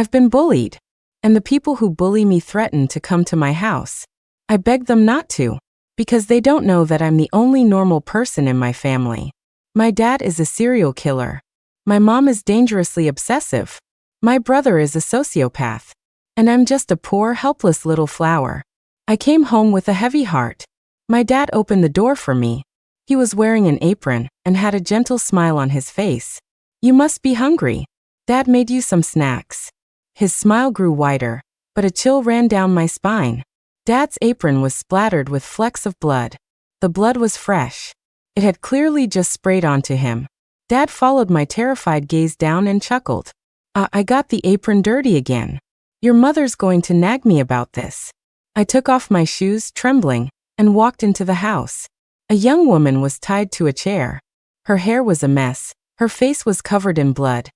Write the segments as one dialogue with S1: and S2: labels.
S1: I've been bullied. And the people who bully me threaten to come to my house. I beg them not to, because they don't know that I'm the only normal person in my family. My dad is a serial killer. My mom is dangerously obsessive. My brother is a sociopath. And I'm just a poor, helpless little flower. I came home with a heavy heart. My dad opened the door for me. He was wearing an apron and had a gentle smile on his face. You must be hungry. Dad made you some snacks. His smile grew wider, but a chill ran down my spine. Dad's apron was splattered with flecks of blood. The blood was fresh. It had clearly just sprayed onto him. Dad followed my terrified gaze down and chuckled. I got the apron dirty again. Your mother's going to nag me about this. I took off my shoes, trembling, and walked into the house. A young woman was tied to a chair. Her hair was a mess, her face was covered in blood,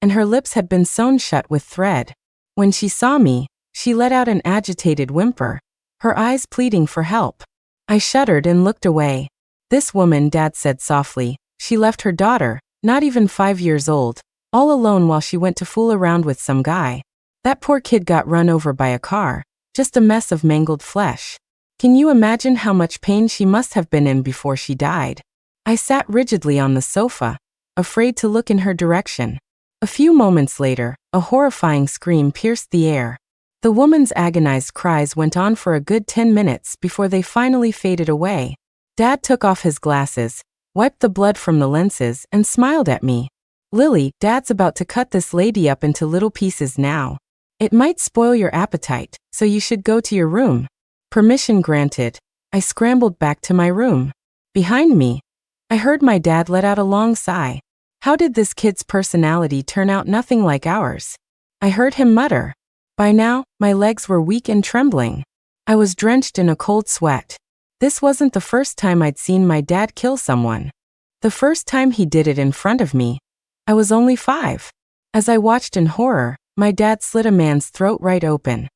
S1: and her lips had been sewn shut with thread. When she saw me, she let out an agitated whimper, her eyes pleading for help. I shuddered and looked away. This woman, Dad said softly, she left her daughter, not even 5 years old, all alone while she went to fool around with some guy. That poor kid got run over by a car, just a mess of mangled flesh. Can you imagine how much pain she must have been in before she died? I sat rigidly on the sofa, afraid to look in her direction. A few moments later, a horrifying scream pierced the air. The woman's agonized cries went on for a good 10 minutes before they finally faded away. Dad took off his glasses, wiped the blood from the lenses, and smiled at me. Lily, Dad's about to cut this lady up into little pieces now. It might spoil your appetite, so you should go to your room. Permission granted. I scrambled back to my room. Behind me, I heard my dad let out a long sigh. How did this kid's personality turn out nothing like ours? I heard him mutter. By now, my legs were weak and trembling. I was drenched in a cold sweat. This wasn't the first time I'd seen my dad kill someone. The first time he did it in front of me, I was only 5. As I watched in horror, my dad slit a man's throat right open.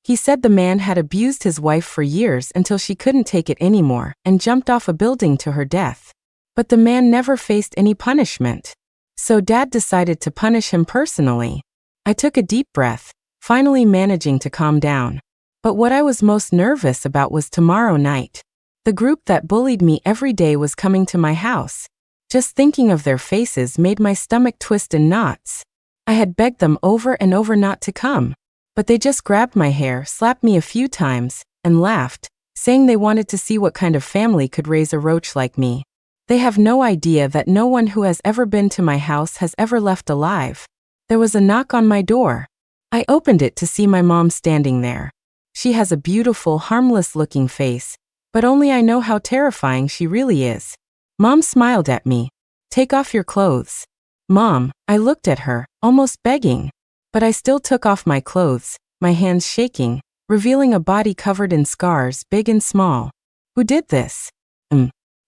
S1: He said the man had abused his wife for years until she couldn't take it anymore and jumped off a building to her death. But the man never faced any punishment. So Dad decided to punish him personally. I took a deep breath, finally managing to calm down. But what I was most nervous about was tomorrow night. The group that bullied me every day was coming to my house. Just thinking of their faces made my stomach twist in knots. I had begged them over and over not to come. But they just grabbed my hair, slapped me a few times, and laughed, saying they wanted to see what kind of family could raise a roach like me. They have no idea that no one who has ever been to my house has ever left alive. There was a knock on my door. I opened it to see my mom standing there. She has a beautiful, harmless-looking face, but only I know how terrifying she really is. Mom smiled at me. Take off your clothes. Mom, I looked at her, almost begging. But I still took off my clothes, my hands shaking, revealing a body covered in scars, big and small. Who did this?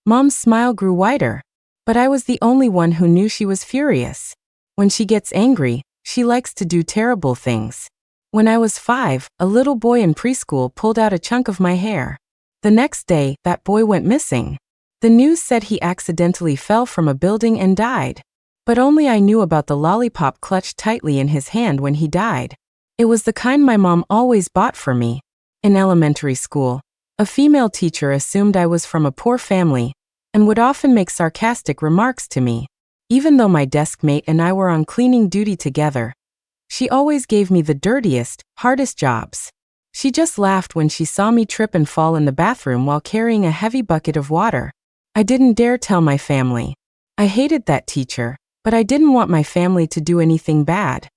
S1: Mom's smile grew wider. But I was the only one who knew she was furious. When she gets angry, she likes to do terrible things. When I was 5, a little boy in preschool pulled out a chunk of my hair. The next day, that boy went missing. The news said he accidentally fell from a building and died. But only I knew about the lollipop clutched tightly in his hand when he died. It was the kind my mom always bought for me. In elementary school, a female teacher assumed I was from a poor family and would often make sarcastic remarks to me. Even though my desk mate and I were on cleaning duty together, she always gave me the dirtiest, hardest jobs. She just laughed when she saw me trip and fall in the bathroom while carrying a heavy bucket of water. I didn't dare tell my family. I hated that teacher, but I didn't want my family to do anything bad.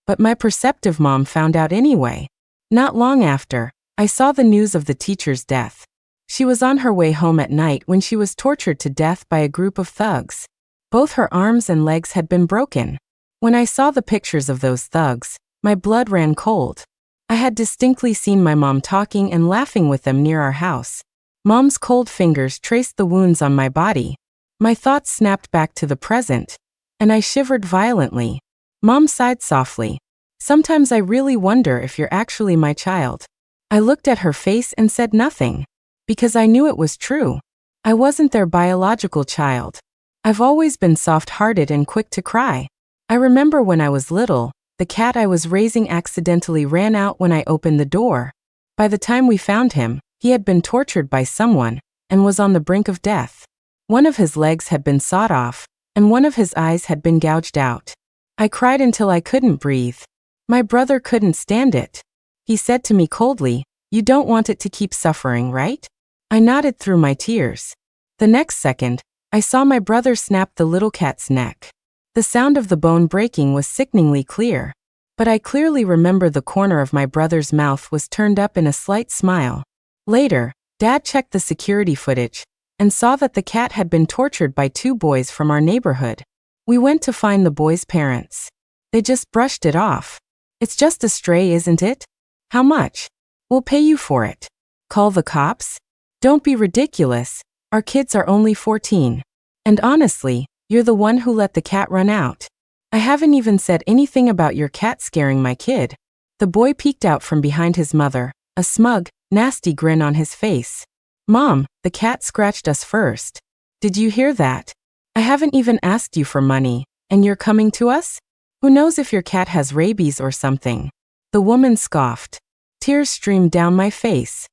S1: But my perceptive mom found out anyway. Not long after, I saw the news of the teacher's death. She was on her way home at night when she was tortured to death by a group of thugs. Both her arms and legs had been broken. When I saw the pictures of those thugs, my blood ran cold. I had distinctly seen my mom talking and laughing with them near our house. Mom's cold fingers traced the wounds on my body. My thoughts snapped back to the present, and I shivered violently. Mom sighed softly. Sometimes I really wonder if you're actually my child. I looked at her face and said nothing, because I knew it was true. I wasn't their biological child. I've always been soft-hearted and quick to cry. I remember when I was little, The cat I was raising accidentally ran out when I opened the door. By the time we found him, he had been tortured by someone and was on the brink of death. One of his legs had been sawed off, and one of his eyes had been gouged out. I cried until I couldn't breathe. My brother couldn't stand it. He said to me coldly, "You don't want it to keep suffering, right?" I nodded through my tears. The next second, I saw my brother snap the little cat's neck. The sound of the bone breaking was sickeningly clear, but I clearly remember the corner of my brother's mouth was turned up in a slight smile. Later, Dad checked the security footage and saw that the cat had been tortured by 2 boys from our neighborhood. We went to find the boys' parents. They just brushed it off. "It's just a stray, isn't it? How much? We'll pay you for it." "Call the cops?" "Don't be ridiculous. Our kids are only 14. And honestly, you're the one who let the cat run out. I haven't even said anything about your cat scaring my kid." The boy peeked out from behind his mother, a smug, nasty grin on his face. "Mom, the cat scratched us first. Did you hear that? I haven't even asked you for money, and you're coming to us? Who knows if your cat has rabies or something?" The woman scoffed. Tears streamed down my face.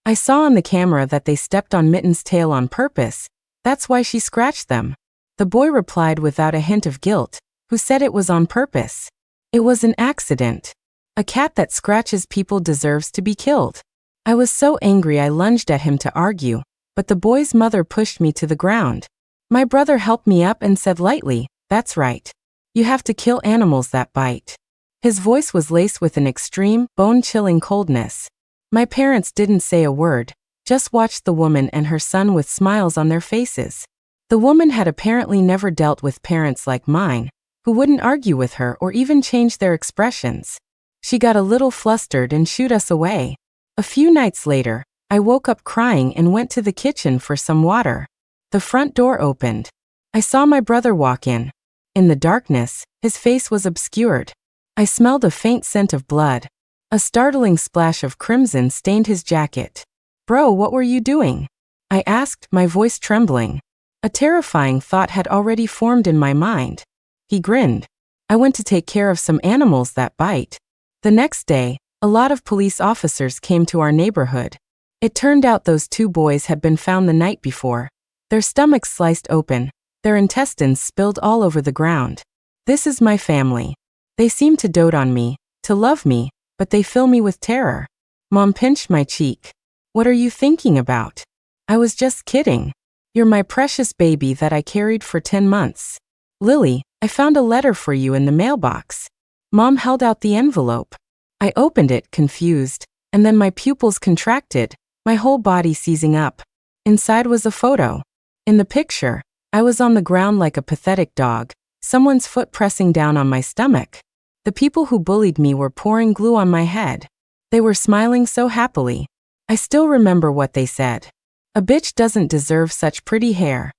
S1: "I saw on the camera that they stepped on Mitten's tail on purpose. That's why she scratched them." The boy replied without a hint of guilt, "Who said it was on purpose? It was an accident. A cat that scratches people deserves to be killed." I was so angry I lunged at him to argue, but the boy's mother pushed me to the ground. My brother helped me up and said lightly, "That's right. You have to kill animals that bite." His voice was laced with an extreme, bone-chilling coldness. My parents didn't say a word, just watched the woman and her son with smiles on their faces. The woman had apparently never dealt with parents like mine, who wouldn't argue with her or even change their expressions. She got a little flustered and shooed us away. A few nights later, I woke up crying and went to the kitchen for some water. The front door opened. I saw my brother walk in. In the darkness, his face was obscured. I smelled a faint scent of blood. A startling splash of crimson stained his jacket. "Bro, what were you doing?" I asked, my voice trembling. A terrifying thought had already formed in my mind. He grinned. "I went to take care of some animals that bite." The next day, a lot of police officers came to our neighborhood. It turned out those 2 boys had been found the night before. Their stomachs sliced open, their intestines spilled all over the ground. This is my family. They seem to dote on me, to love me, but they fill me with terror. Mom pinched my cheek. "What are you thinking about?" "I was just kidding. You're my precious baby that I carried for 10 months. Lily, I found a letter for you in the mailbox." Mom held out the envelope. I opened it, confused, and then my pupils contracted, my whole body seizing up. Inside was a photo. In the picture, I was on the ground like a pathetic dog, someone's foot pressing down on my stomach. The people who bullied me were pouring glue on my head. They were smiling so happily. I still remember what they said. "A bitch doesn't deserve such pretty hair."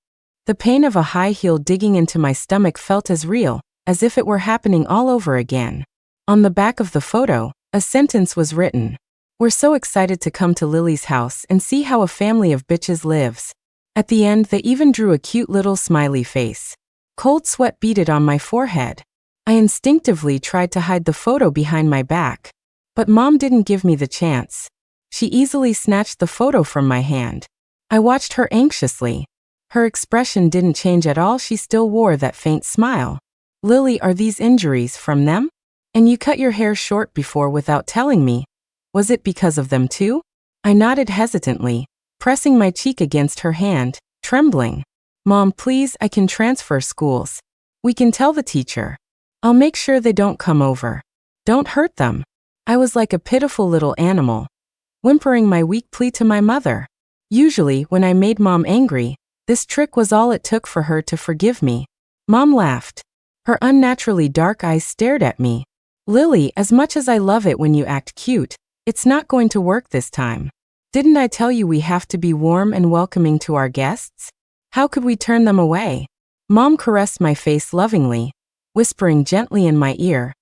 S1: The pain of a high heel digging into my stomach felt as real, as if it were happening all over again. On the back of the photo, a sentence was written. "We're so excited to come to Lily's house and see how a family of bitches lives." At the end, they even drew a cute little smiley face. Cold sweat beaded on my forehead. I instinctively tried to hide the photo behind my back. But Mom didn't give me the chance. She easily snatched the photo from my hand. I watched her anxiously. Her expression didn't change at all, she still wore that faint smile. "Lily, are these injuries from them? And you cut your hair short before without telling me. Was it because of them too?" I nodded hesitantly, pressing my cheek against her hand, trembling. "Mom, please, I can transfer schools. We can tell the teacher. I'll make sure they don't come over. Don't hurt them." I was like a pitiful little animal, whimpering my weak plea to my mother. Usually, when I made Mom angry, this trick was all it took for her to forgive me. Mom laughed. Her unnaturally dark eyes stared at me. "Lily, as much as I love it when you act cute, it's not going to work this time. Didn't I tell you we have to be warm and welcoming to our guests? How could we turn them away?" Mom caressed my face lovingly, whispering gently in my ear,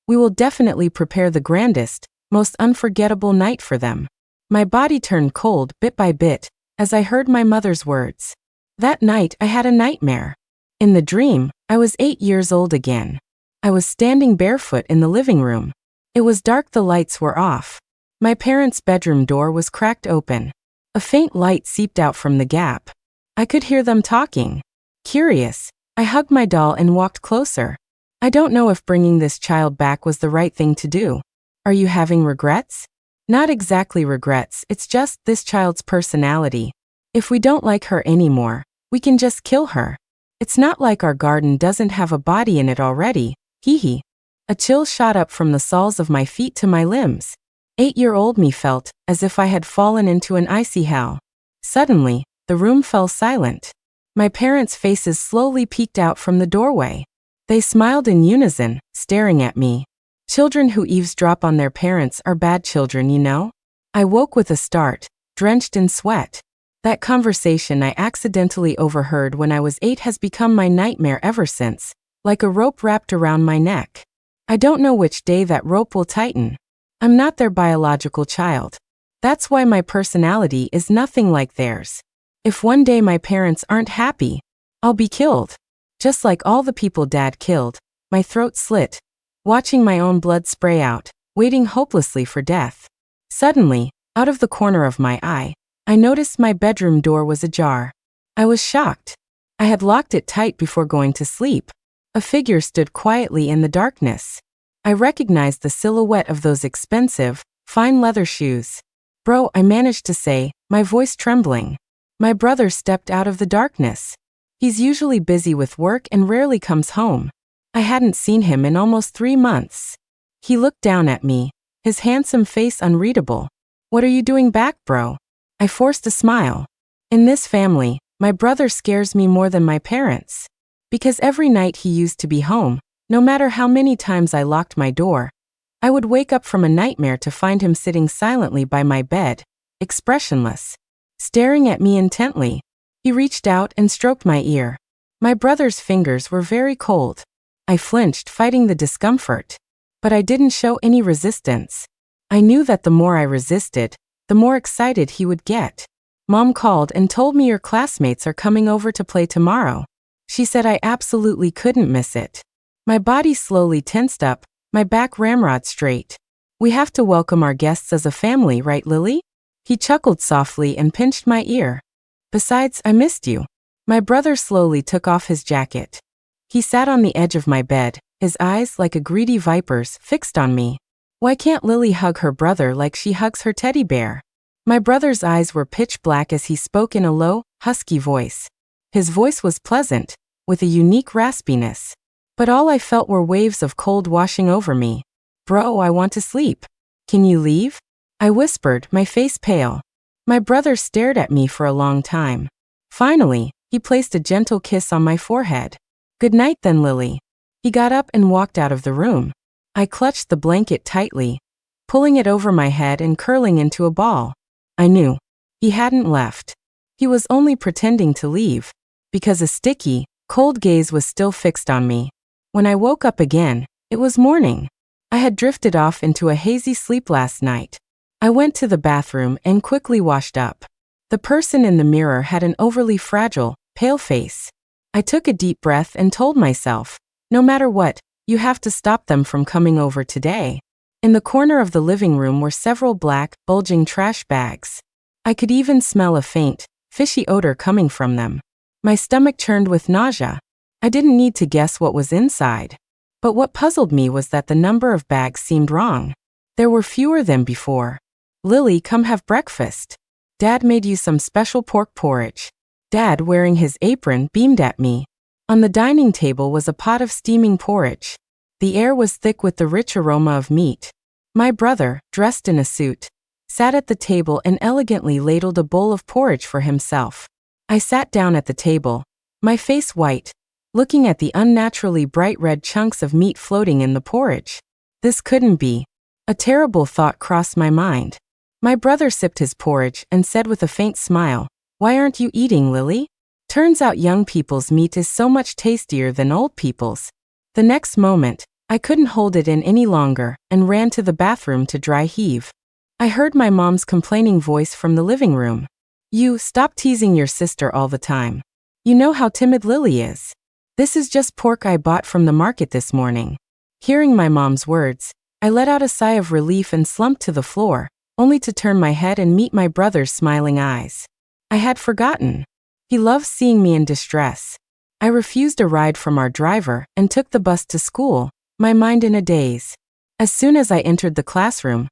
S1: "We will definitely prepare the grandest, most unforgettable night for them." My body turned cold bit by bit as I heard my mother's words. That night I had a nightmare. In the dream, I was 8 years old again. I was standing barefoot in the living room. It was dark, the lights were off. My parents' bedroom door was cracked open. A faint light seeped out from the gap. I could hear them talking. Curious, I hugged my doll and walked closer. I don't know if bringing this child back was the right thing to do. Are you having regrets? Not exactly regrets, it's just this child's personality. If we don't like her anymore, we can just kill her. It's not like our garden doesn't have a body in it already. Hee hee. A chill shot up from the soles of my feet to my limbs. 8-year-old me felt as if I had fallen into an icy hell. Suddenly, the room fell silent. My parents' faces slowly peeked out from the doorway. They smiled in unison, staring at me. Children who eavesdrop on their parents are bad children, you know? I woke with a start, drenched in sweat. That conversation I accidentally overheard when I was 8 has become my nightmare ever since, like a rope wrapped around my neck. I don't know which day that rope will tighten. I'm not their biological child. That's why my personality is nothing like theirs. If one day my parents aren't happy, I'll be killed. Just like all the people Dad killed, my throat slit, watching my own blood spray out, waiting hopelessly for death. Suddenly, out of the corner of my eye, I noticed my bedroom door was ajar. I was shocked. I had locked it tight before going to sleep. A figure stood quietly in the darkness. I recognized the silhouette of those expensive, fine leather shoes. Bro, I managed to say, my voice trembling. My brother stepped out of the darkness. He's usually busy with work and rarely comes home. I hadn't seen him in almost 3 months. He looked down at me, his handsome face unreadable. What are you doing back, bro? I forced a smile. In this family, my brother scares me more than my parents. Because every night he used to be home, no matter how many times I locked my door, I would wake up from a nightmare to find him sitting silently by my bed, expressionless, staring at me intently. He reached out and stroked my ear. My brother's fingers were very cold. I flinched, fighting the discomfort. But I didn't show any resistance. I knew that the more I resisted, the more excited he would get. Mom called and told me your classmates are coming over to play tomorrow. She said I absolutely couldn't miss it. My body slowly tensed up, my back ramrod straight. We have to welcome our guests as a family, right, Lily? He chuckled softly and pinched my ear. Besides, I missed you. My brother slowly took off his jacket. He sat on the edge of my bed, his eyes like a greedy viper's fixed on me. Why can't Lily hug her brother like she hugs her teddy bear? My brother's eyes were pitch black as he spoke in a low, husky voice. His voice was pleasant, with a unique raspiness. But all I felt were waves of cold washing over me. Bro, I want to sleep. Can you leave? I whispered, my face pale. My brother stared at me for a long time. Finally, he placed a gentle kiss on my forehead. Good night then, Lily. He got up and walked out of the room. I clutched the blanket tightly, pulling it over my head and curling into a ball. I knew. He hadn't left. He was only pretending to leave, because a sticky, cold gaze was still fixed on me. When I woke up again, it was morning. I had drifted off into a hazy sleep last night. I went to the bathroom and quickly washed up. The person in the mirror had an overly fragile, pale face. I took a deep breath and told myself, no matter what, you have to stop them from coming over today. In the corner of the living room were several black, bulging trash bags. I could even smell a faint, fishy odor coming from them. My stomach churned with nausea. I didn't need to guess what was inside. But what puzzled me was that the number of bags seemed wrong. There were fewer than before. Lily, come have breakfast. Dad made you some special pork porridge. Dad, wearing his apron, beamed at me. On the dining table was a pot of steaming porridge. The air was thick with the rich aroma of meat. My brother, dressed in a suit, sat at the table and elegantly ladled a bowl of porridge for himself. I sat down at the table, my face white, looking at the unnaturally bright red chunks of meat floating in the porridge. This couldn't be. A terrible thought crossed my mind. My brother sipped his porridge and said with a faint smile, "Why aren't you eating, Lily? Turns out young people's meat is so much tastier than old people's." The next moment, I couldn't hold it in any longer and ran to the bathroom to dry heave. I heard my mom's complaining voice from the living room. "You, stop teasing your sister all the time. You know how timid Lily is. This is just pork I bought from the market this morning." Hearing my mom's words, I let out a sigh of relief and slumped to the floor, only to turn my head and meet my brother's smiling eyes. I had forgotten. He loves seeing me in distress. I refused a ride from our driver and took the bus to school, my mind in a daze. As soon as I entered the classroom,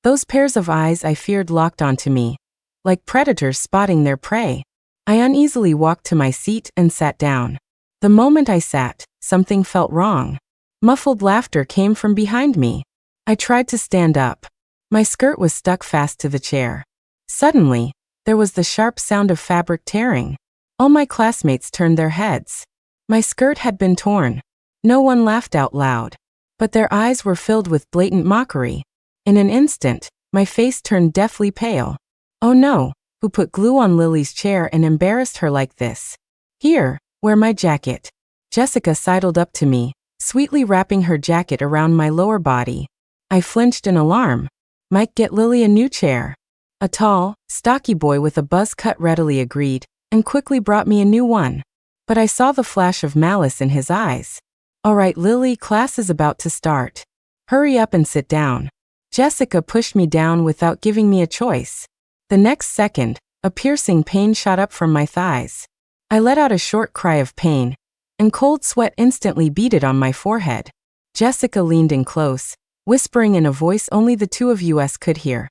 S1: those pairs of eyes I feared locked onto me, like predators spotting their prey. I uneasily walked to my seat and sat down. The moment I sat, something felt wrong. Muffled laughter came from behind me. I tried to stand up. My skirt was stuck fast to the chair. Suddenly, there was the sharp sound of fabric tearing. All my classmates turned their heads. My skirt had been torn. No one laughed out loud, but their eyes were filled with blatant mockery. In an instant, my face turned deathly pale. Oh no, who put glue on Lily's chair and embarrassed her like this? Here, wear my jacket. Jessica sidled up to me, sweetly wrapping her jacket around my lower body. I flinched in alarm. Mike, get Lily a new chair. A tall, stocky boy with a buzz cut readily agreed, and quickly brought me a new one. But I saw the flash of malice in his eyes. All right, Lily, class is about to start. Hurry up and sit down. Jessica pushed me down without giving me a choice. The next second, a piercing pain shot up from my thighs. I let out a short cry of pain, and cold sweat instantly beaded on my forehead. Jessica leaned in close, whispering in a voice only the two of us could hear.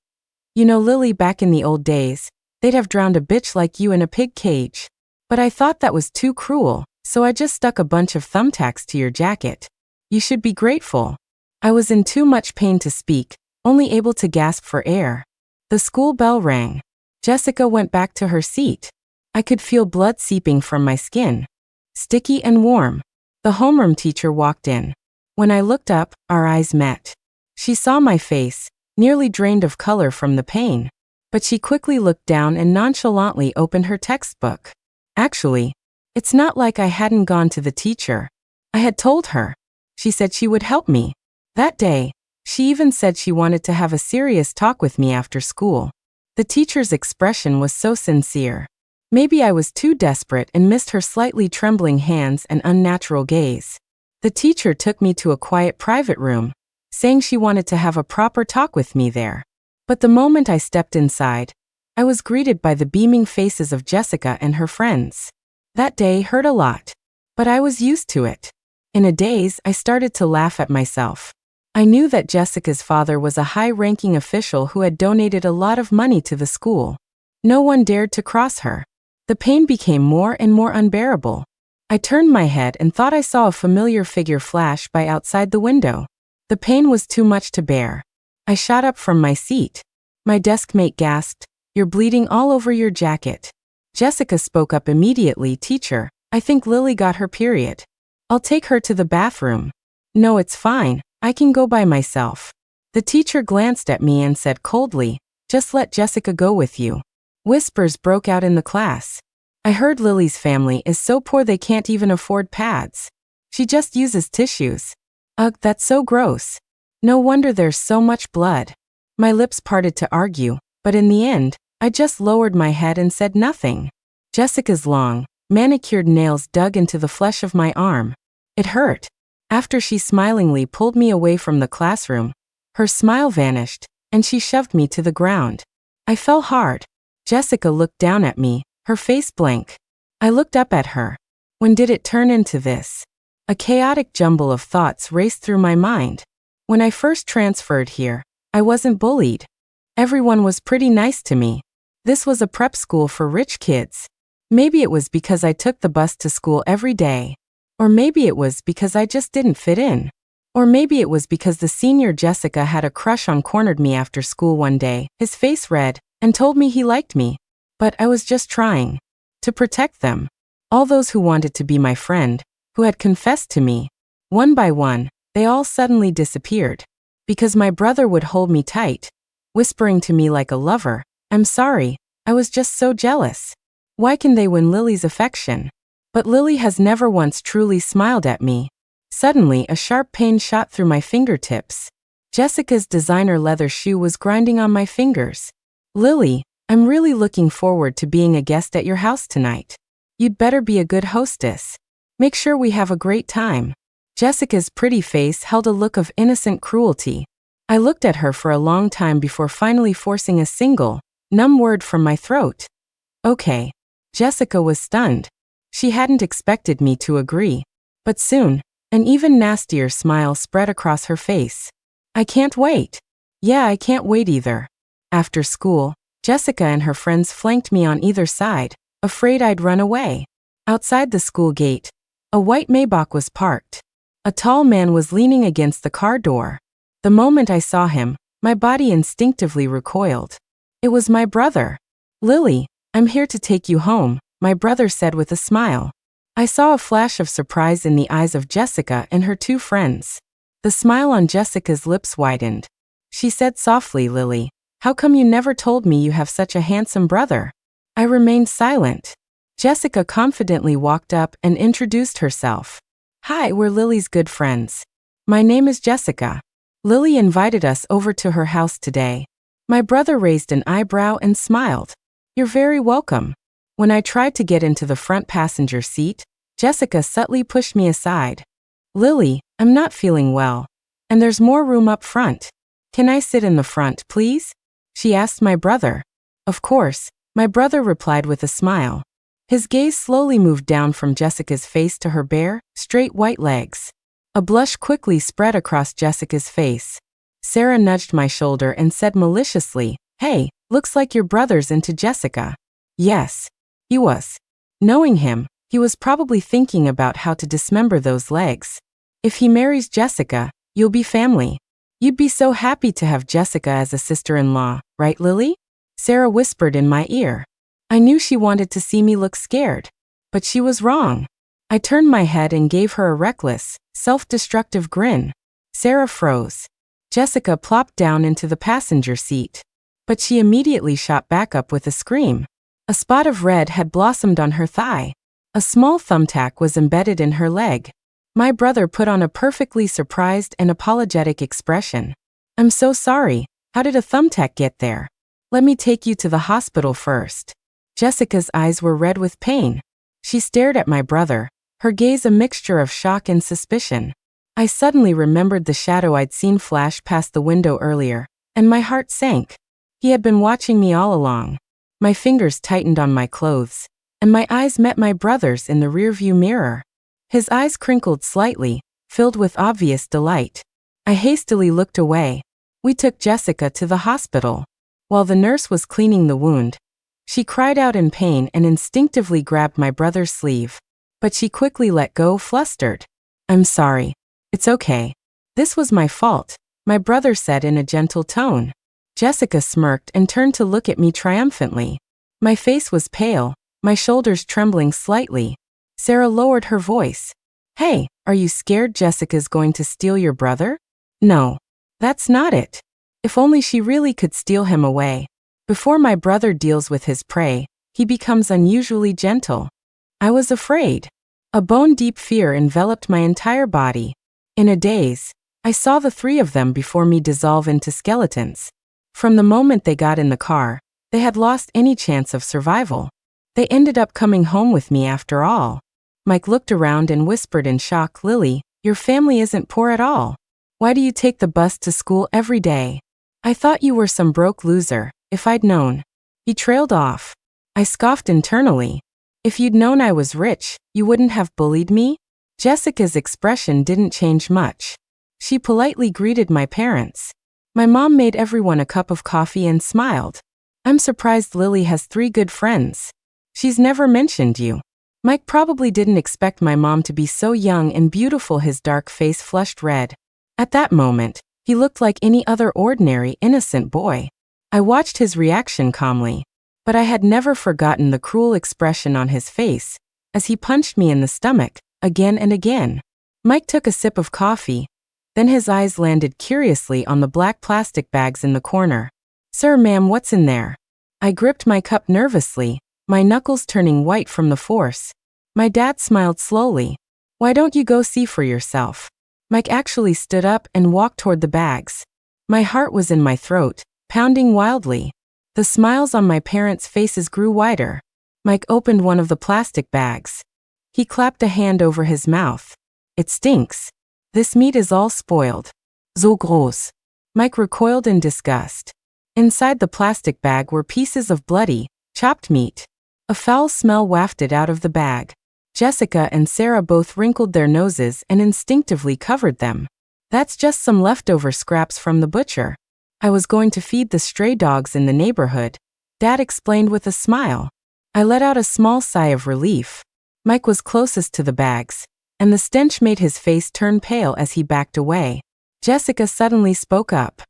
S1: You know, Lily, back in the old days, they'd have drowned a bitch like you in a pig cage. But I thought that was too cruel, so I just stuck a bunch of thumbtacks to your jacket. You should be grateful. I was in too much pain to speak, only able to gasp for air. The school bell rang. Jessica went back to her seat. I could feel blood seeping from my skin. Sticky and warm. The homeroom teacher walked in. When I looked up, our eyes met. She saw my face, nearly drained of color from the pain. But she quickly looked down and nonchalantly opened her textbook. Actually, it's not like I hadn't gone to the teacher. I had told her. She said she would help me. That day, she even said she wanted to have a serious talk with me after school. The teacher's expression was so sincere. Maybe I was too desperate and missed her slightly trembling hands and unnatural gaze. The teacher took me to a quiet private room, saying she wanted to have a proper talk with me there. But the moment I stepped inside, I was greeted by the beaming faces of Jessica and her friends. That day hurt a lot, but I was used to it. In a daze, I started to laugh at myself. I knew that Jessica's father was a high-ranking official who had donated a lot of money to the school. No one dared to cross her. The pain became more and more unbearable. I turned my head and thought I saw a familiar figure flash by outside the window. The pain was too much to bear. I shot up from my seat. My deskmate gasped, "You're bleeding all over your jacket." Jessica spoke up immediately, "Teacher, I think Lily got her period. I'll take her to the bathroom." "No, it's fine. I can go by myself." The teacher glanced at me and said coldly, "Just let Jessica go with you." Whispers broke out in the class. I heard Lily's family is so poor they can't even afford pads. She just uses tissues. Ugh, that's so gross. No wonder there's so much blood. My lips parted to argue, but in the end, I just lowered my head and said nothing. Jessica's long, manicured nails dug into the flesh of my arm. It hurt. After she smilingly pulled me away from the classroom, her smile vanished, and she shoved me to the ground. I fell hard. Jessica looked down at me, her face blank. I looked up at her. When did it turn into this? A chaotic jumble of thoughts raced through my mind. When I first transferred here, I wasn't bullied. Everyone was pretty nice to me. This was a prep school for rich kids. Maybe it was because I took the bus to school every day. Or maybe it was because I just didn't fit in. Or maybe it was because the senior Jessica had a crush on cornered me after school one day, his face red, and told me he liked me. But I was just trying to protect them. All those who wanted to be my friend, who had confessed to me. One by one, they all suddenly disappeared. Because my brother would hold me tight, whispering to me like a lover, "I'm sorry, I was just so jealous. Why can they win Lily's affection?" But Lily has never once truly smiled at me. Suddenly, a sharp pain shot through my fingertips. Jessica's designer leather shoe was grinding on my fingers. "Lily, I'm really looking forward to being a guest at your house tonight. You'd better be a good hostess. Make sure we have a great time." Jessica's pretty face held a look of innocent cruelty. I looked at her for a long time before finally forcing a single, numb word from my throat. Okay. Jessica was stunned. She hadn't expected me to agree. But soon, an even nastier smile spread across her face. I can't wait. Yeah, I can't wait either. After school, Jessica and her friends flanked me on either side, afraid I'd run away. Outside the school gate, a white Maybach was parked. A tall man was leaning against the car door. The moment I saw him, my body instinctively recoiled. It was my brother. Lily, I'm here to take you home, my brother said with a smile. I saw a flash of surprise in the eyes of Jessica and her two friends. The smile on Jessica's lips widened. She said softly, Lily, how come you never told me you have such a handsome brother? I remained silent. Jessica confidently walked up and introduced herself. Hi, we're Lily's good friends. My name is Jessica. Lily invited us over to her house today. My brother raised an eyebrow and smiled. You're very welcome. When I tried to get into the front passenger seat, Jessica subtly pushed me aside. Lily, I'm not feeling well. And there's more room up front. Can I sit in the front, please? She asked my brother. Of course, my brother replied with a smile. His gaze slowly moved down from Jessica's face to her bare, straight white legs. A blush quickly spread across Jessica's face. Sarah nudged my shoulder and said maliciously, Hey, looks like your brother's into Jessica. Yes, he was. Knowing him, he was probably thinking about how to dismember those legs. If he marries Jessica, you'll be family. You'd be so happy to have Jessica as a sister-in-law, right, Lily? Sarah whispered in my ear. I knew she wanted to see me look scared. But she was wrong. I turned my head and gave her a reckless, self-destructive grin. Sarah froze. Jessica plopped down into the passenger seat. But she immediately shot back up with a scream. A spot of red had blossomed on her thigh. A small thumbtack was embedded in her leg. My brother put on a perfectly surprised and apologetic expression. I'm so sorry. How did a thumbtack get there? Let me take you to the hospital first. Jessica's eyes were red with pain. She stared at my brother, her gaze a mixture of shock and suspicion. I suddenly remembered the shadow I'd seen flash past the window earlier, and my heart sank. He had been watching me all along. My fingers tightened on my clothes, and my eyes met my brother's in the rearview mirror. His eyes crinkled slightly, filled with obvious delight. I hastily looked away. We took Jessica to the hospital. While the nurse was cleaning the wound, she cried out in pain and instinctively grabbed my brother's sleeve. But she quickly let go, flustered. I'm sorry. It's okay. This was my fault, my brother said in a gentle tone. Jessica smirked and turned to look at me triumphantly. My face was pale, my shoulders trembling slightly. Sarah lowered her voice. Hey, are you scared Jessica's going to steal your brother? No. That's not it. If only she really could steal him away. Before my brother deals with his prey, he becomes unusually gentle. I was afraid. A bone-deep fear enveloped my entire body. In a daze, I saw the three of them before me dissolve into skeletons. From the moment they got in the car, they had lost any chance of survival. They ended up coming home with me after all. Mike looked around and whispered in shock, Lily, your family isn't poor at all. Why do you take the bus to school every day? I thought you were some broke loser, if I'd known. He trailed off. I scoffed internally. If you'd known I was rich, you wouldn't have bullied me? Jessica's expression didn't change much. She politely greeted my parents. My mom made everyone a cup of coffee and smiled. I'm surprised Lily has 3 good friends. She's never mentioned you. Mike probably didn't expect my mom to be so young and beautiful. His dark face flushed red. At that moment, he looked like any other ordinary, innocent boy. I watched his reaction calmly, but I had never forgotten the cruel expression on his face as he punched me in the stomach, again and again. Mike took a sip of coffee, then his eyes landed curiously on the black plastic bags in the corner. Sir, ma'am, what's in there? I gripped my cup nervously, my knuckles turning white from the force. My dad smiled slowly. Why don't you go see for yourself? Mike actually stood up and walked toward the bags. My heart was in my throat, pounding wildly. The smiles on my parents' faces grew wider. Mike opened one of the plastic bags. He clapped a hand over his mouth. It stinks. This meat is all spoiled. So gross. Mike recoiled in disgust. Inside the plastic bag were pieces of bloody, chopped meat. A foul smell wafted out of the bag. Jessica and Sarah both wrinkled their noses and instinctively covered them. That's just some leftover scraps from the butcher. I was going to feed the stray dogs in the neighborhood, Dad explained with a smile. I let out a small sigh of relief. Mike was closest to the bags, and the stench made his face turn pale as he backed away. Jessica suddenly spoke up.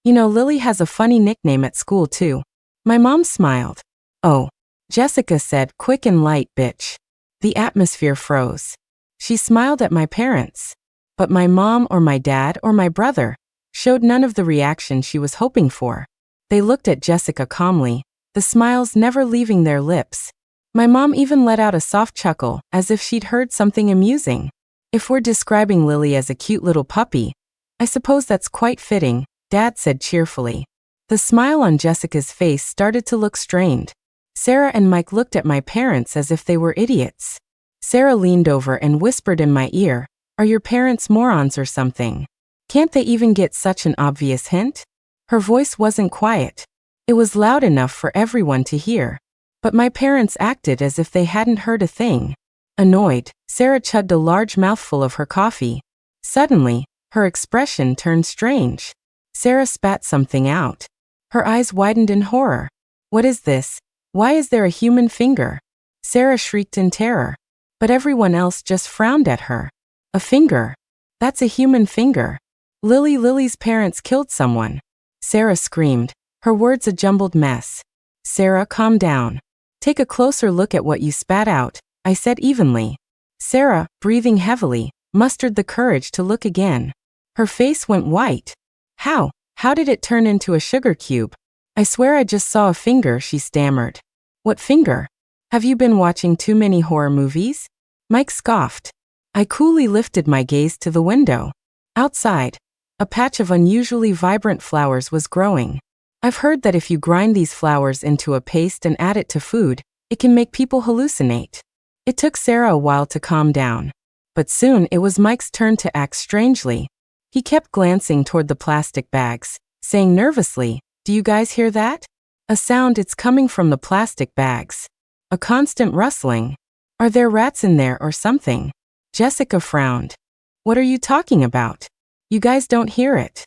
S1: You know, Lily has a funny nickname at school too. My mom smiled. Oh, Jessica said, quick and light, bitch. The atmosphere froze. She smiled at my parents. But my mom or my dad or my brother showed none of the reaction she was hoping for. They looked at Jessica calmly, the smiles never leaving their lips. My mom even let out a soft chuckle, as if she'd heard something amusing. If we're describing Lily as a cute little puppy, I suppose that's quite fitting, Dad said cheerfully. The smile on Jessica's face started to look strained. Sarah and Mike looked at my parents as if they were idiots. Sarah leaned over and whispered in my ear, "Are your parents morons or something? Can't they even get such an obvious hint?" Her voice wasn't quiet. It was loud enough for everyone to hear. But my parents acted as if they hadn't heard a thing. Annoyed, Sarah chugged a large mouthful of her coffee. Suddenly, her expression turned strange. Sarah spat something out. Her eyes widened in horror. What is this? Why is there a human finger? Sarah shrieked in terror. But everyone else just frowned at her. A finger? That's a human finger. Lily's parents killed someone. Sarah screamed, her words a jumbled mess. Sarah, calm down. Take a closer look at what you spat out, I said evenly. Sarah, breathing heavily, mustered the courage to look again. Her face went white. How did it turn into a sugar cube? I swear I just saw a finger, she stammered. What finger? Have you been watching too many horror movies? Mike scoffed. I coolly lifted my gaze to the window. Outside, a patch of unusually vibrant flowers was growing. I've heard that if you grind these flowers into a paste and add it to food, it can make people hallucinate. It took Sarah a while to calm down. But soon it was Mike's turn to act strangely. He kept glancing toward the plastic bags, saying nervously, "Do you guys hear that? A sound, it's coming from the plastic bags. A constant rustling. Are there rats in there or something?" Jessica frowned. What are you talking about? You guys don't hear it.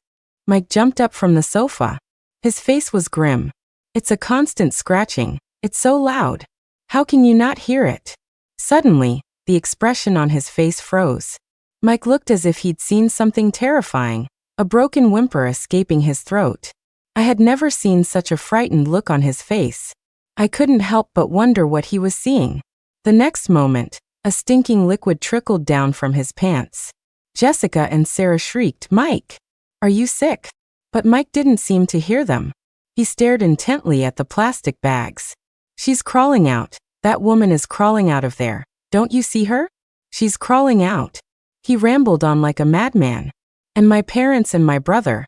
S1: Mike jumped up from the sofa. His face was grim. It's a constant scratching. It's so loud. How can you not hear it? Suddenly, the expression on his face froze. Mike looked as if he'd seen something terrifying, a broken whimper escaping his throat. I had never seen such a frightened look on his face. I couldn't help but wonder what he was seeing. The next moment, a stinking liquid trickled down from his pants. Jessica and Sarah shrieked, "Mike! Are you sick?" But Mike didn't seem to hear them. He stared intently at the plastic bags. "She's crawling out. That woman is crawling out of there. Don't you see her? She's crawling out." He rambled on like a madman. And my parents and my brother,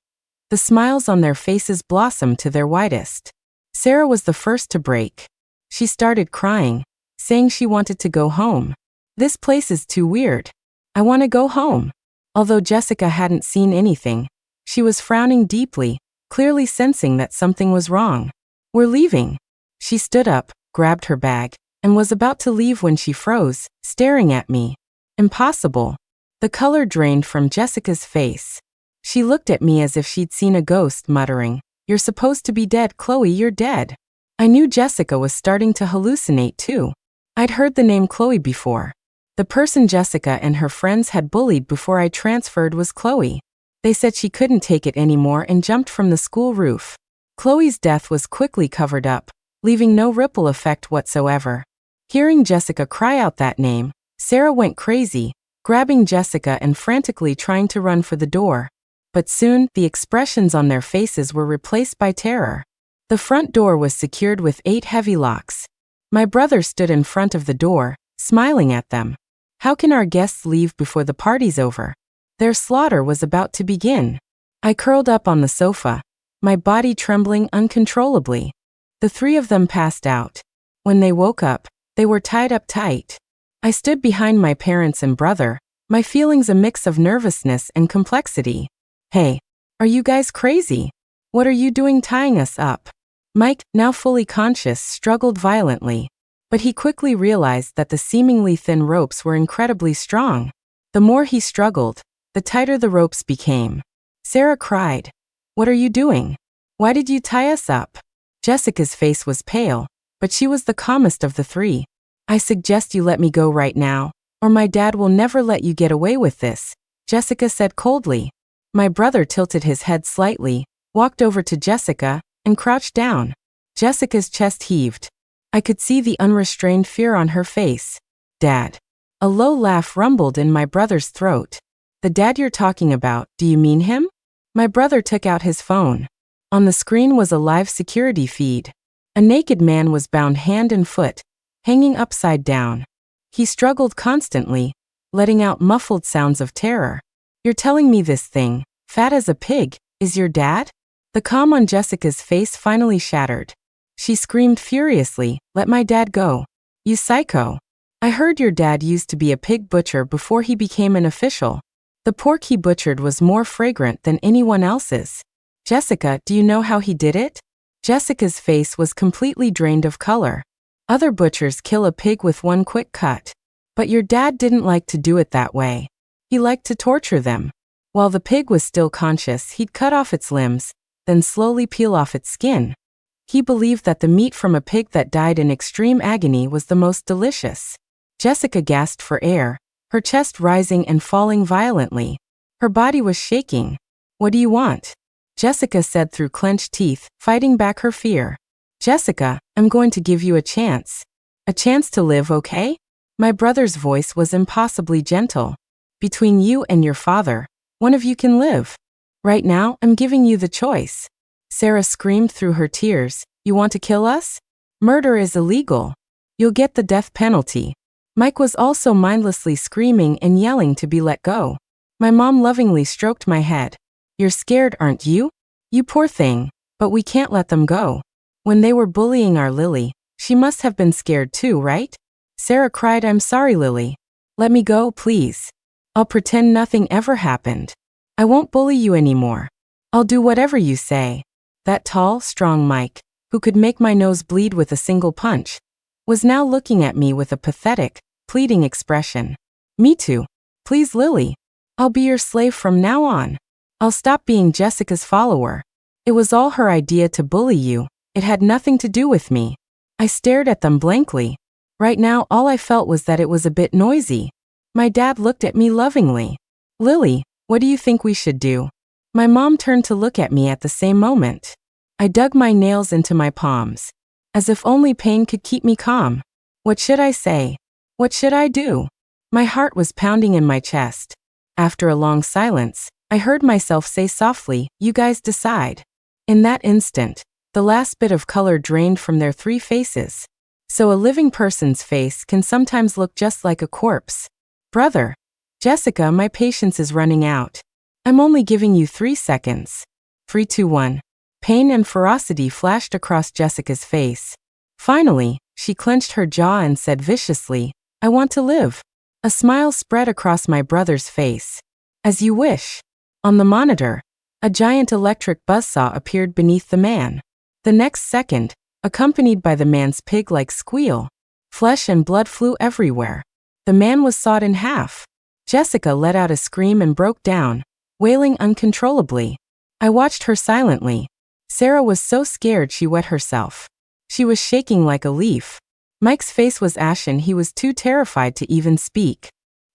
S1: the smiles on their faces blossomed to their widest. Sarah was the first to break. She started crying, saying she wanted to go home. "This place is too weird. I want to go home." Although Jessica hadn't seen anything, she was frowning deeply, clearly sensing that something was wrong. "We're leaving." She stood up, grabbed her bag, and was about to leave when she froze, staring at me. Impossible. The color drained from Jessica's face. She looked at me as if she'd seen a ghost, muttering, "You're supposed to be dead, Chloe, you're dead." I knew Jessica was starting to hallucinate too. I'd heard the name Chloe before. The person Jessica and her friends had bullied before I transferred was Chloe. They said she couldn't take it anymore and jumped from the school roof. Chloe's death was quickly covered up, leaving no ripple effect whatsoever. Hearing Jessica cry out that name, Sarah went crazy, grabbing Jessica and frantically trying to run for the door. But soon, the expressions on their faces were replaced by terror. The front door was secured with 8 heavy locks. My brother stood in front of the door, smiling at them. How can our guests leave before the party's over? Their slaughter was about to begin. I curled up on the sofa, my body trembling uncontrollably. The 3 of them passed out. When they woke up, they were tied up tight. I stood behind my parents and brother, My feelings a mix of nervousness and complexity. Hey, are you guys crazy? What are you doing tying us up? Mike, now fully conscious, struggled violently. But he quickly realized that the seemingly thin ropes were incredibly strong. The more he struggled, the tighter the ropes became. Sarah cried. What are you doing? Why did you tie us up? Jessica's face was pale, but she was the calmest of the three. I suggest you let me go right now, or my dad will never let you get away with this, Jessica said coldly. My brother tilted his head slightly, walked over to Jessica, and crouched down. Jessica's chest heaved. I could see the unrestrained fear on her face. Dad. A low laugh rumbled in my brother's throat. The dad you're talking about, do you mean him? My brother took out his phone. On the screen was a live security feed. A naked man was bound hand and foot, hanging upside down. He struggled constantly, letting out muffled sounds of terror. You're telling me this thing, fat as a pig, is your dad? The calm on Jessica's face finally shattered. She screamed furiously, let my dad go. You psycho. I heard your dad used to be a pig butcher before he became an official. The pork he butchered was more fragrant than anyone else's. Jessica, do you know how he did it? Jessica's face was completely drained of color. Other butchers kill a pig with one quick cut. But your dad didn't like to do it that way. He liked to torture them. While the pig was still conscious, he'd cut off its limbs, then slowly peel off its skin. He believed that the meat from a pig that died in extreme agony was the most delicious. Jessica gasped for air, her chest rising and falling violently. Her body was shaking. What do you want? Jessica said through clenched teeth, fighting back her fear. Jessica, I'm going to give you a chance. A chance to live, okay? My brother's voice was impossibly gentle. Between you and your father, one of you can live. Right now, I'm giving you the choice. Sarah screamed through her tears. You want to kill us? Murder is illegal. You'll get the death penalty. Mike was also mindlessly screaming and yelling to be let go. My mom lovingly stroked my head. You're scared, aren't you? You poor thing. But we can't let them go. When they were bullying our Lily, she must have been scared too, right? Sarah cried, I'm sorry, Lily. Let me go, please. I'll pretend nothing ever happened. I won't bully you anymore. I'll do whatever you say. That tall, strong Mike, who could make my nose bleed with a single punch, was now looking at me with a pathetic, pleading expression. Me too. Please, Lily. I'll be your slave from now on. I'll stop being Jessica's follower. It was all her idea to bully you. It had nothing to do with me. I stared at them blankly. Right now, all I felt was that it was a bit noisy. My dad looked at me lovingly. Lily, what do you think we should do? My mom turned to look at me at the same moment. I dug my nails into my palms, as if only pain could keep me calm. What should I say? What should I do? My heart was pounding in my chest. After a long silence, I heard myself say softly, you guys decide. In that instant, the last bit of color drained from their three faces. So a living person's face can sometimes look just like a corpse. Brother. Jessica, my patience is running out. I'm only giving you 3 seconds. 3, 2, 1. Pain and ferocity flashed across Jessica's face. Finally, she clenched her jaw and said viciously, I want to live. A smile spread across my brother's face. As you wish. On the monitor, a giant electric buzzsaw appeared beneath the man. The next second, accompanied by the man's pig-like squeal, flesh and blood flew everywhere. The man was sawed in half. Jessica let out a scream and broke down, wailing uncontrollably. I watched her silently. Sarah was so scared she wet herself. She was shaking like a leaf. Mike's face was ashen. He was too terrified to even speak.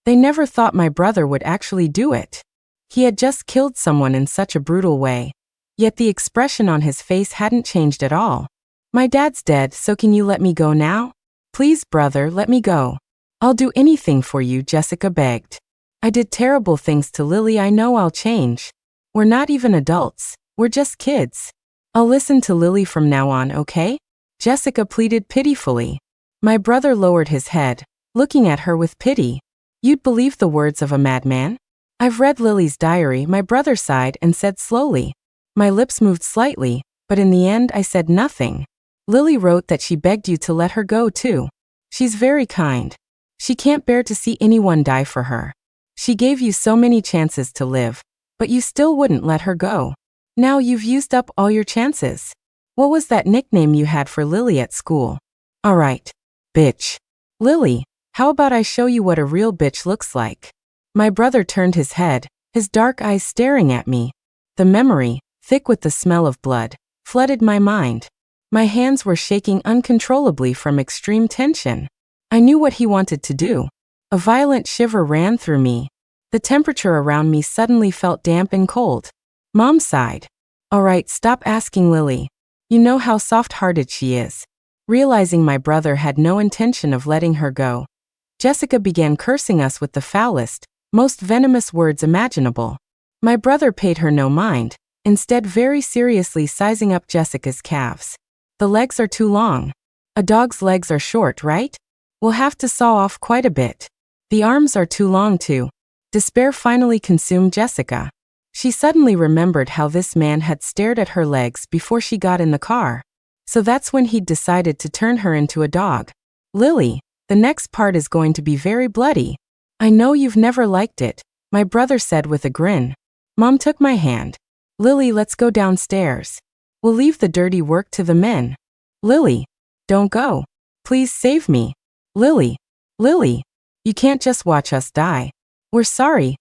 S1: They never thought my brother would actually do it. He had just killed someone in such a brutal way. Yet the expression on his face hadn't changed at all. My dad's dead, so can you let me go now? Please, brother, let me go. I'll do anything for you, Jessica begged. I did terrible things to Lily. I know I'll change. We're not even adults. We're just kids. I'll listen to Lily from now on, okay? Jessica pleaded pitifully. My brother lowered his head, looking at her with pity. You'd believe the words of a madman? I've read Lily's diary, my brother sighed and said slowly. My lips moved slightly, but in the end I said nothing. Lily wrote that she begged you to let her go too. She's very kind. She can't bear to see anyone die for her. She gave you so many chances to live, but you still wouldn't let her go. Now you've used up all your chances. What was that nickname you had for Lily at school? Alright, bitch. Lily, how about I show you what a real bitch looks like? My brother turned his head, his dark eyes staring at me. The memory, thick with the smell of blood, flooded my mind. My hands were shaking uncontrollably from extreme tension. I knew what he wanted to do. A violent shiver ran through me. The temperature around me suddenly felt damp and cold. Mom sighed. Alright, stop asking Lily. You know how soft-hearted she is. Realizing my brother had no intention of letting her go, Jessica began cursing us with the foulest, most venomous words imaginable. My brother paid her no mind, instead very seriously sizing up Jessica's calves. The legs are too long. A dog's legs are short, right? We'll have to saw off quite a bit. The arms are too long too. Despair finally consumed Jessica. She suddenly remembered how this man had stared at her legs before she got in the car. So that's when he'd decided to turn her into a dog. Lily, the next part is going to be very bloody. I know you've never liked it, my brother said with a grin. Mom took my hand. Lily, let's go downstairs. We'll leave the dirty work to the men. Lily, don't go. Please save me. Lily, you can't just watch us die. We're sorry,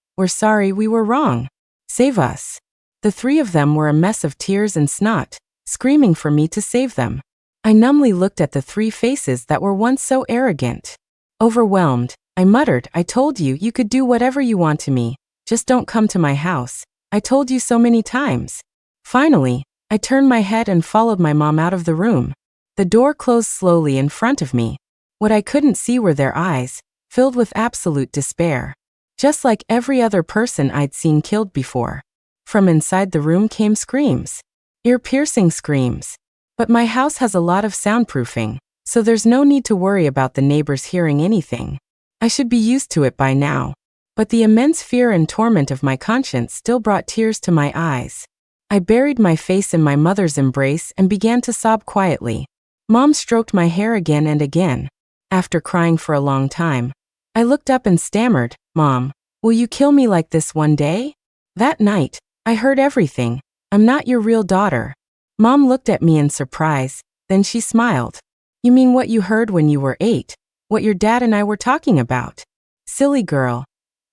S1: we were wrong. Save us. The three of them were a mess of tears and snot, screaming for me to save them. I numbly looked at the three faces that were once so arrogant. Overwhelmed, I muttered, I told you you could do whatever you want to me, just don't come to my house. I told you so many times. Finally, I turned my head and followed my mom out of the room. The door closed slowly in front of me. What I couldn't see were their eyes, filled with absolute despair. Just like every other person I'd seen killed before. From inside the room came screams. Ear-piercing screams. But my house has a lot of soundproofing, so there's no need to worry about the neighbors hearing anything. I should be used to it by now. But the immense fear and torment of my conscience still brought tears to my eyes. I buried my face in my mother's embrace and began to sob quietly. Mom stroked my hair again and again. After crying for a long time, I looked up and stammered, Mom, will you kill me like this one day? That night, I heard everything. I'm not your real daughter. Mom looked at me in surprise, then she smiled. You mean what you heard when you were 8? What your dad and I were talking about? Silly girl.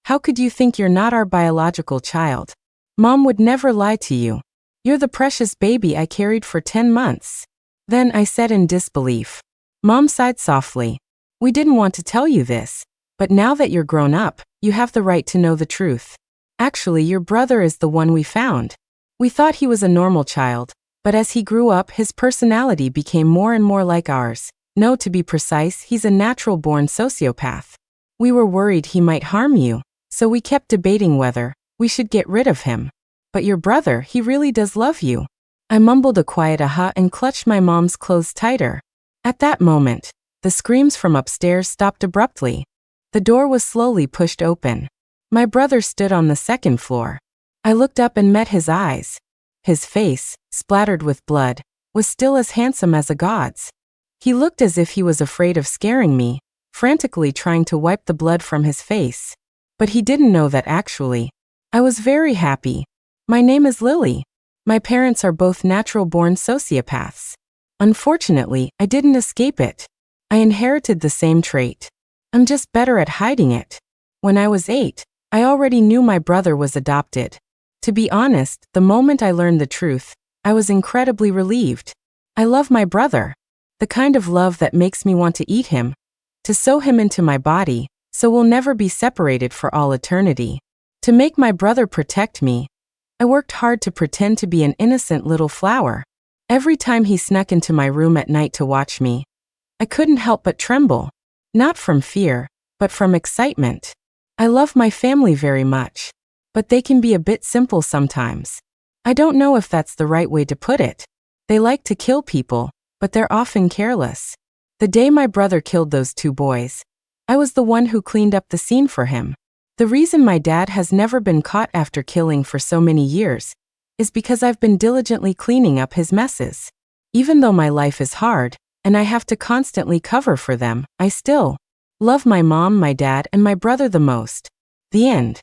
S1: How could you think you're not our biological child? Mom would never lie to you. You're the precious baby I carried for 10 months. Then I said in disbelief. Mom sighed softly. We didn't want to tell you this, but now that you're grown up, you have the right to know the truth. Actually, your brother is the one we found. We thought he was a normal child, but as he grew up, his personality became more and more like ours. No, to be precise, he's a natural-born sociopath. We were worried he might harm you, so we kept debating whether we should get rid of him. But your brother, he really does love you. I mumbled a quiet aha and clutched my mom's clothes tighter. At that moment, the screams from upstairs stopped abruptly. The door was slowly pushed open. My brother stood on the second floor. I looked up and met his eyes. His face, splattered with blood, was still as handsome as a god's. He looked as if he was afraid of scaring me, frantically trying to wipe the blood from his face. But he didn't know that actually. I was very happy. My name is Lily. My parents are both natural-born sociopaths. Unfortunately, I didn't escape it. I inherited the same trait. I'm just better at hiding it. When I was 8, I already knew my brother was adopted. To be honest, the moment I learned the truth, I was incredibly relieved. I love my brother. The kind of love that makes me want to eat him, to sew him into my body, so we'll never be separated for all eternity. To make my brother protect me, I worked hard to pretend to be an innocent little flower. Every time he snuck into my room at night to watch me, I couldn't help but tremble. Not from fear, but from excitement. I love my family very much, but they can be a bit simple sometimes. I don't know if that's the right way to put it. They like to kill people, but they're often careless. The day my brother killed those 2 boys, I was the one who cleaned up the scene for him. The reason my dad has never been caught after killing for so many years is because I've been diligently cleaning up his messes. Even though my life is hard, and I have to constantly cover for them, I still love my mom, my dad, and my brother the most. The end.